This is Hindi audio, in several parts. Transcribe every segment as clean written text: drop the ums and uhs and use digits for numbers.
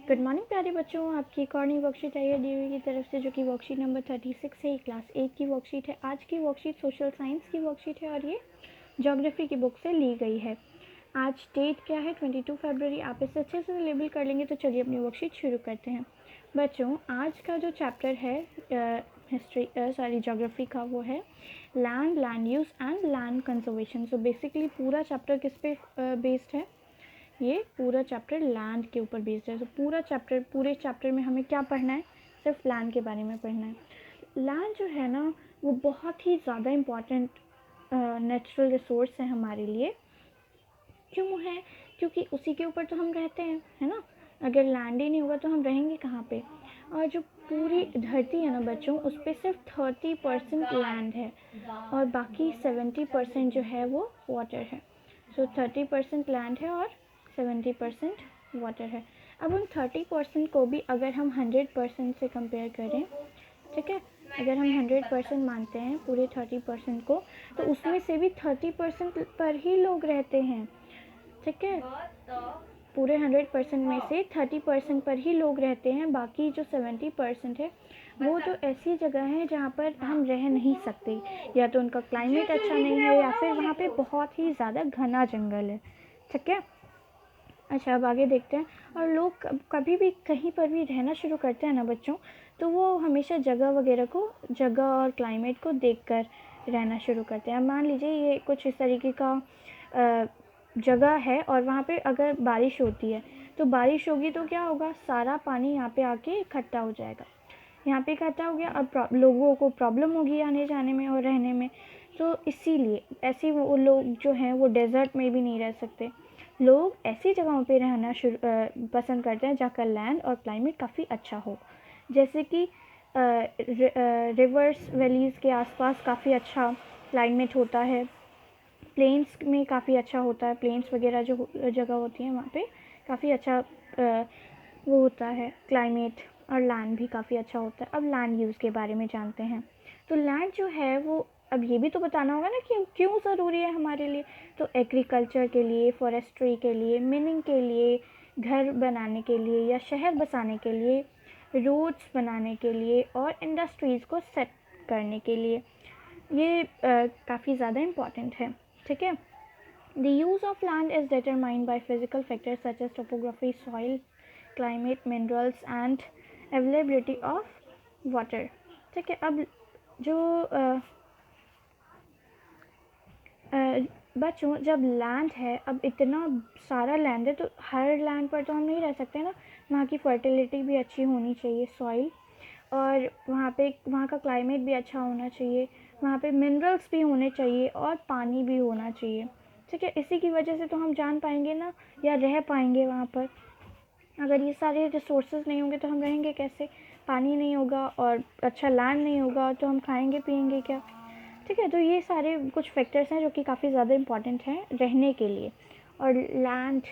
गुड मॉर्निंग प्यारे बच्चों, आपकी एक और नई वर्कशीट आई है डीवी की तरफ से, जो कि वर्कशीट नंबर 36 है। क्लास 8 की वर्कशीट है। आज की वर्कशीट सोशल साइंस की वर्कशीट है और ये ज्योग्राफी की बुक से ली गई है। आज डेट क्या है? 22 फरवरी। आप इसे अच्छे से लेबल कर लेंगे। तो चलिए अपनी वर्कशीट शुरू करते हैं। बच्चों, आज का जो चैप्टर है ज्योग्राफी का, वो है land, land use and land conservation. So basically पूरा चैप्टर किस पे बेस्ड है? ये पूरा चैप्टर लैंड के ऊपर बेस्ड है। तो पूरे चैप्टर में हमें क्या पढ़ना है? सिर्फ लैंड के बारे में पढ़ना है। लैंड जो है ना, वो बहुत ही ज़्यादा इम्पॉर्टेंट नेचुरल रिसोर्स है हमारे लिए। क्यों है? क्योंकि उसी के ऊपर तो हम रहते हैं, है ना। अगर लैंड ही नहीं होगा तो हम रहेंगे कहाँ पे? और जो पूरी धरती है ना बच्चों, उस पर सिर्फ 30% लैंड है और बाकी 70% जो है वो वाटर है। सो 30% लैंड है और 70% वाटर है। अब उन 30% को भी अगर हम 100% से कंपेयर करें, ठीक है, अगर हम 100% मानते हैं पूरे 30% को, तो उसमें से भी 30% पर ही लोग रहते हैं, ठीक है। पूरे 100% में से 30% पर ही लोग रहते हैं। बाकी जो 70% है वो तो ऐसी जगह है जहाँ पर हम रह नहीं सकते, या तो उनका क्लाइमेट अच्छा नहीं है या फिर वहाँ पे बहुत ही ज़्यादा घना जंगल है, ठीक है। अच्छा, अब आगे देखते हैं। और लोग कभी भी कहीं पर भी रहना शुरू करते हैं ना बच्चों, तो वो हमेशा जगह और क्लाइमेट को देखकर रहना शुरू करते हैं। मान लीजिए ये कुछ इस तरीके का जगह है और वहाँ पे अगर बारिश होती है, तो बारिश होगी तो क्या होगा? सारा पानी यहाँ पे आके इकट्ठा हो जाएगा। यहाँ पे इकट्ठा हो गया, अब लोगों को प्रॉब्लम होगी आने जाने में और रहने में। तो इसीलिए ऐसे वो लोग जो हैं वो डेजर्ट में भी नहीं रह सकते। लोग ऐसी जगहों पे रहना पसंद करते हैं जहाँ का लैंड और क्लाइमेट काफ़ी अच्छा हो। जैसे कि रिवर्स वैलीज़ के आसपास काफ़ी अच्छा क्लाइमेट होता है। प्लेन्स में काफ़ी अच्छा होता है। प्लेन्स वगैरह जो जगह होती हैं वहाँ पे काफ़ी अच्छा वो होता है क्लाइमेट, और लैंड भी काफ़ी अच्छा होता है। अब लैंड यूज़ के बारे में जानते हैं। तो लैंड जो है वो, अब ये भी तो बताना होगा ना कि क्यों ज़रूरी है हमारे लिए। तो एग्रीकल्चर के लिए, फॉरेस्ट्री के लिए, मिनिंग के लिए, घर बनाने के लिए या शहर बसाने के लिए, रोड्स बनाने के लिए और इंडस्ट्रीज़ को सेट करने के लिए ये काफ़ी ज़्यादा इम्पॉर्टेंट है, ठीक है। The use of land is determined by physical factors such as topography, soil, climate, minerals and availability of water, ठीक है। अब जो बच्चों, जब लैंड है, अब इतना सारा लैंड है तो हर लैंड पर तो हम नहीं रह सकते ना। वहाँ की फर्टिलिटी भी अच्छी होनी चाहिए, सॉइल, और वहाँ का क्लाइमेट भी अच्छा होना चाहिए। वहाँ पे मिनरल्स भी होने चाहिए और पानी भी होना चाहिए, ठीक है। इसी की वजह से तो हम जान पाएंगे ना, या रह पाएंगे वहाँ पर। अगर ये सारे रिसोर्सेज नहीं होंगे तो हम रहेंगे कैसे? पानी नहीं होगा और अच्छा लैंड नहीं होगा तो हम खाएंगे पिएंगे क्या, ठीक है। तो ये सारे कुछ फैक्टर्स हैं जो कि काफ़ी ज़्यादा इम्पॉर्टेंट हैं रहने के लिए। और लैंड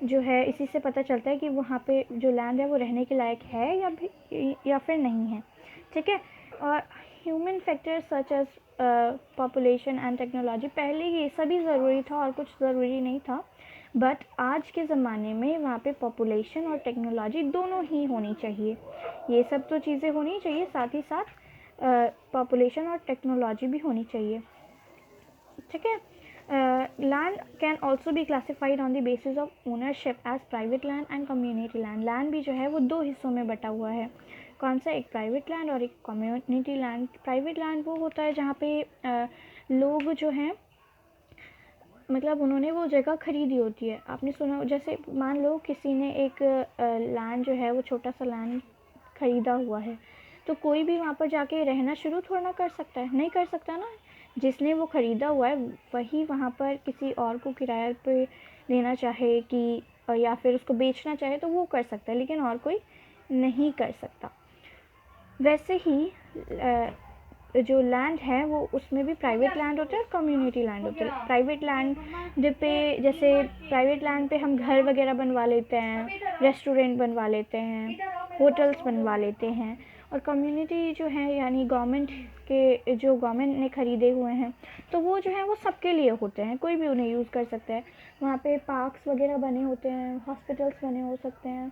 जो है, इसी से पता चलता है कि वहाँ पे जो लैंड है वो रहने के लायक है या फिर नहीं है, ठीक है। और human factors such as population and technology, पहले ये सभी ज़रूरी था और कुछ ज़रूरी नहीं था, बट आज के ज़माने में वहाँ पे पॉपुलेशन और टेक्नोलॉजी दोनों ही होनी चाहिए। ये सब तो चीज़ें होनी चाहिए, साथ ही साथ पॉपुलेशन और टेक्नोलॉजी भी होनी चाहिए, ठीक है। Land can also be classified on the basis of ownership as private land and community land. Land भी जो है वो दो हिस्सों में बटा हुआ है। कौन सा? एक प्राइवेट लैंड और एक कम्युनिटी लैंड। प्राइवेट लैंड वो होता है जहाँ पे लोग जो हैं, मतलब उन्होंने वो जगह खरीदी होती है। आपने सुना, जैसे मान लो किसी ने एक लैंड जो है वो छोटा सा लैंड खरीदा हुआ है, तो कोई भी वहाँ पर जाके रहना शुरू थोड़ा ना कर सकता है, नहीं कर सकता ना। जिसने वो ख़रीदा हुआ है वही वहाँ पर किसी और को किराए पे लेना चाहे कि या फिर उसको बेचना चाहे तो वो कर सकता है, लेकिन और कोई नहीं कर सकता। वैसे ही जो लैंड है वो, उसमें भी प्राइवेट लैंड होता है और कम्युनिटी लैंड होता है। प्राइवेट लैंड पे, जैसे प्राइवेट लैंड पे हम घर वगैरह बनवा लेते हैं, रेस्टोरेंट बनवा लेते हैं, होटल्स बनवा लेते हैं। और कम्युनिटी जो है, यानी गवर्नमेंट ने ख़रीदे हुए हैं, तो वो जो है वो सबके लिए होते हैं, कोई भी उन्हें यूज़ कर सकता है। वहाँ पे पार्क्स वगैरह बने होते हैं, हॉस्पिटल्स बने हो सकते हैं,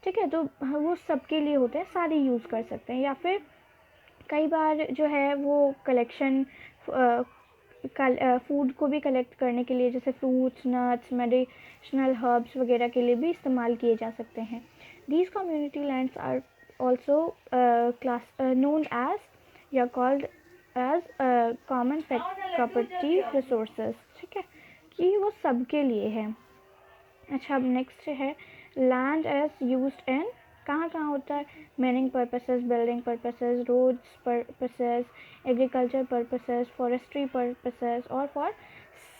ठीक है। तो वो सबके लिए होते हैं, सारे यूज़ कर सकते हैं। या फिर कई बार जो है वो कलेक्शन फूड को भी कलेक्ट करने के लिए, जैसे फ्रूट्स, नट्स, मेडिसिनल हर्ब्स वगैरह के लिए भी इस्तेमाल किए जा सकते हैं। These community lands are also class known as या called as common property resources. ठीक है, कि वो सबके लिए है। अच्छा, अब नेक्स्ट है लैंड एज यूज्ड इन, कहाँ कहाँ होता है? Mining purposes, building purposes, roads purposes, agriculture purposes, forestry purposes और for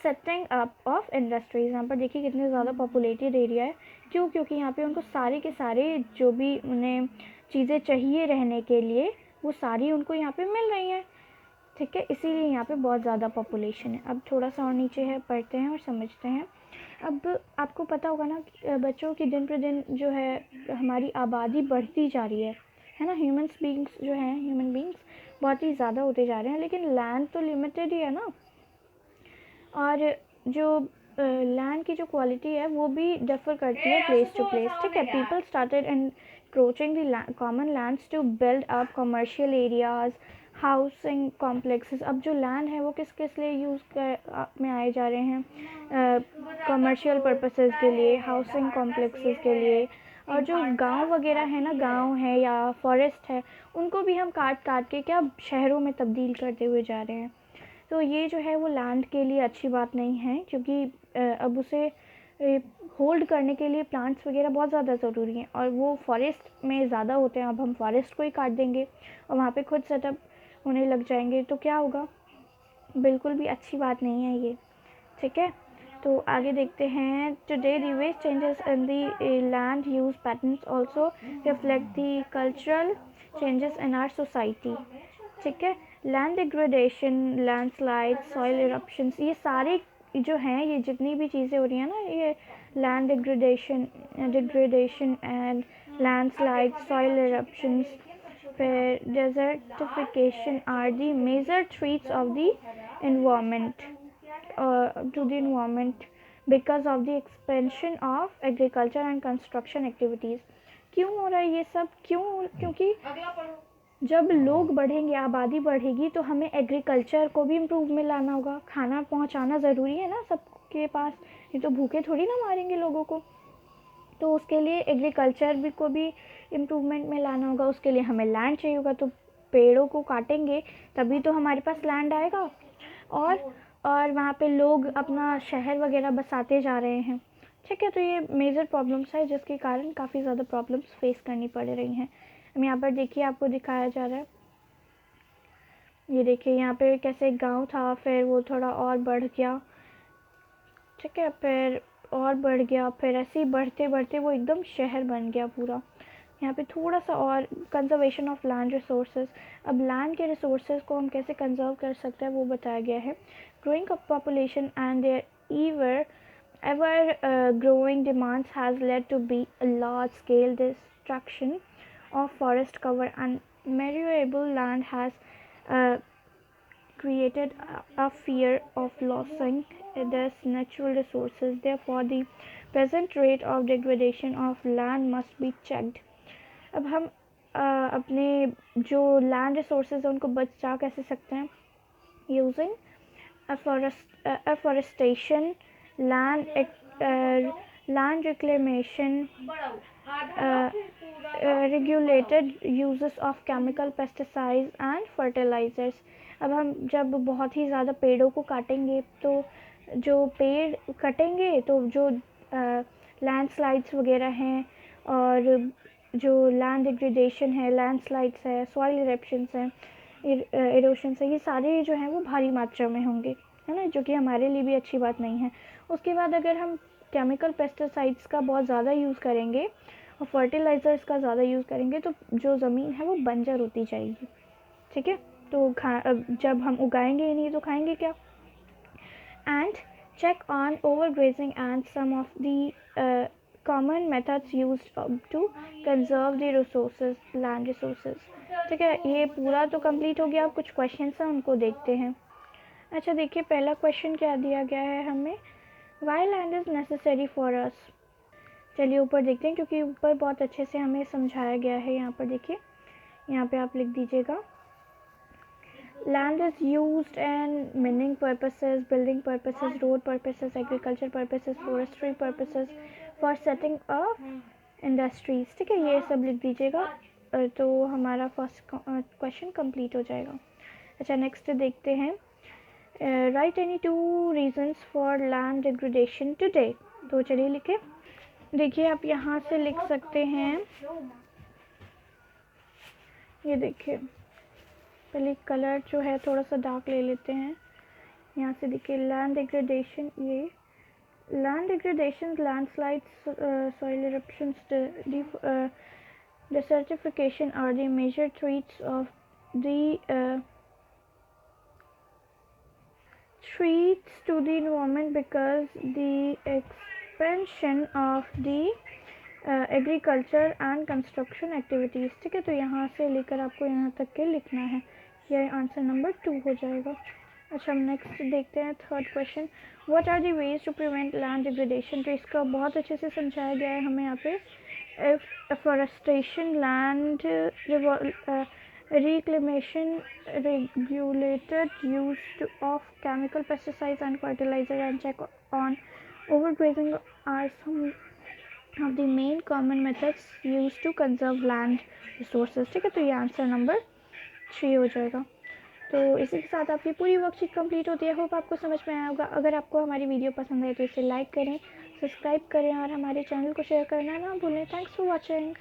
setting up of industries. यहाँ पर देखिए कितने ज़्यादा पॉपुलेटेड एरिया है। क्यों? क्योंकि यहाँ पे उनको सारे के सारे जो भी उन्हें चीज़ें चाहिए रहने के लिए, वो सारी उनको यहाँ पे मिल रही हैं। ठीक है, इसीलिए यहाँ पे बहुत ज़्यादा पॉपुलेशन है। अब थोड़ा सा और नीचे है, पढ़ते हैं और समझते हैं। अब आपको पता होगा ना कि बच्चों की दिन पर दिन जो है हमारी आबादी बढ़ती जा रही है ना। ह्यूमन बींग्स बहुत ही ज़्यादा होते जा रहे हैं, लेकिन लैंड तो लिमिटेड ही है ना। और जो लैंड की जो क्वालिटी है वो भी डिफर करती है प्लेस टू प्लेस। ठीक है, people started encroaching the common lands to build up commercial areas, housing complexes. अब जो लैंड है वो किस किस लिए यूज़ में आए जा रहे हैं? कमर्शियल पर्पसेस के लिए, हाउसिंग कॉम्प्लेक्सेस के लिए। और जो गांव वगैरह है ना, गांव है या फॉरेस्ट है, उनको भी हम काट काट के क्या शहरों में तब्दील करते हुए जा रहे हैं। तो ये जो है वो लैंड के लिए अच्छी बात नहीं है, क्योंकि अब उसे होल्ड करने के लिए प्लांट्स वगैरह बहुत ज़्यादा ज़रूरी हैं, और वो फॉरेस्ट में ज़्यादा होते हैं। अब हम फॉरेस्ट को ही काट देंगे और वहाँ पे खुद सेटअप होने लग जाएंगे, तो क्या होगा? बिल्कुल भी अच्छी बात नहीं है ये। ठीक है, तो आगे देखते हैं। Today the vast changes in the land use patterns also reflect the cultural changes in our society. ठीक है, land degradation, landslide, soil erosions, ये सारे जो हैं, ये जितनी भी चीज़ें हो रही हैं ना, ये land degradation and landslide, soil eruptions, फिर desertification are the major threats of the environment to the environment because of the expansion of agriculture and construction activities। क्यों हो रहा है ये सब? क्योंकि जब लोग बढ़ेंगे, आबादी बढ़ेगी, तो हमें एग्रीकल्चर को भी इम्प्रूव में लाना होगा। खाना पहुंचाना ज़रूरी है ना सबके पास, ये तो भूखे थोड़ी ना मारेंगे लोगों को। तो उसके लिए एग्रीकल्चर भी को भी इम्प्रूवमेंट में लाना होगा। उसके लिए हमें लैंड चाहिए होगा, तो पेड़ों को काटेंगे तभी तो हमारे पास लैंड आएगा। और वहाँ पे लोग अपना शहर वगैरह बसाते जा रहे हैं। ठीक है, तो ये मेजर प्रॉब्लम्स है जिसके कारण काफ़ी ज़्यादा प्रॉब्लम्स फेस करनी पड़ रही हैं। हम यहाँ पर देखिए, आपको दिखाया जा रहा है, ये देखिए यहाँ पे कैसे गांव था, फिर वो थोड़ा और बढ़ गया। ठीक है, फिर और बढ़ गया, फिर ऐसे ही बढ़ते बढ़ते वो एकदम शहर बन गया पूरा। यहाँ पे थोड़ा सा और कंजर्वेशन ऑफ लैंड रिसोर्सेज। अब लैंड के रिसोर्सेज को हम कैसे कंजर्व कर सकते हैं वो बताया गया है। Growing up population and their ever growing demands has led to be a large scale destruction of forest cover, and malleable land has uh, created a fear of losing its natural resources. Therefore, the present rate of degradation of land must be checked. अब हम अपने जो लैंड रिसोर्सेज हैं उनको बचा कैसे सकते हैं? Using afforestation, land reclamation, regulated uses of chemical pesticides and fertilizers। अब हम जब बहुत ही ज़्यादा पेड़ों को काटेंगे, तो जो पेड़ कटेंगे तो जो लैंडस्लाइड्स वगैरह हैं, और जो लैंड डिग्रेडेशन है, लैंडस्लाइड्स है, सॉइल इरप्शंस हैं, इरोशन है, ये सारे जो हैं वो भारी मात्रा में होंगे, है ना, जो कि हमारे लिए भी अच्छी बात नहीं है। उसके बाद अगर हम केमिकल पेस्टिसाइड्स का बहुत ज़्यादा यूज़ करेंगे और फर्टिलाइज़र्स का ज़्यादा यूज़ करेंगे, तो जो ज़मीन है वो बंजर होती जाएगी। ठीक है, तो जब हम उगाएंगे ही नहीं तो खाएंगे क्या? And check on overgrazing and some of the common methods used to conserve the resources, land resources। ठीक है, ये पूरा तो कंप्लीट हो गया। अब कुछ क्वेश्चंस हैं, उनको देखते हैं। अच्छा, देखिए पहला क्वेश्चन क्या दिया गया है हमें। Why land is necessary for us? चलिए ऊपर देखते हैं, क्योंकि ऊपर बहुत अच्छे से हमें समझाया गया है। यहाँ पर देखिए, यहाँ पे आप लिख दीजिएगा, land is used in mining purposes, building purposes, road purposes, agriculture purposes, forestry purposes, for setting up industries। ठीक है, ये सब लिख दीजिएगा, तो हमारा फर्स्ट क्वेश्चन कंप्लीट हो जाएगा। अच्छा, नेक्स्ट देखते हैं, right any 2 reasons for land degradation today. तो चलिए लिखे। देखिए आप यहाँ से लिख सकते हैं, ये देखिए, पहले कलर जो है थोड़ा सा डार्क ले लेते हैं। यहाँ से देखिए, लैंड डिग्रेडेशन, ये land degradation, landslides, soil eruptions, desertification are the major threats of the threats to the environment because the expansion of the agriculture and construction activities. ठीक है, तो यहाँ से लेकर आपको यहाँ तक के लिखना है, यह आंसर नंबर 2 हो जाएगा। अच्छा, हम नेक्स्ट देखते हैं, third question, what are the ways to prevent land degradation. तो इसका बहुत अच्छे से समझाया गया है हमें यहाँ पे, afforestation, land reclamation, regulated use of chemical pesticides and fertilizer, and check on overgrazing are some of the main common methods used to conserve land resources। ठीक है, तो ये आंसर नंबर 3 हो जाएगा। तो इसी के साथ आपकी पूरी वर्कशीट कंप्लीट होती है। होप आपको समझ में आया होगा। अगर आपको हमारी वीडियो पसंद आए तो इसे लाइक करें, सब्सक्राइब करें और हमारे चैनल को शेयर करना ना भूलें। Thanks for watching.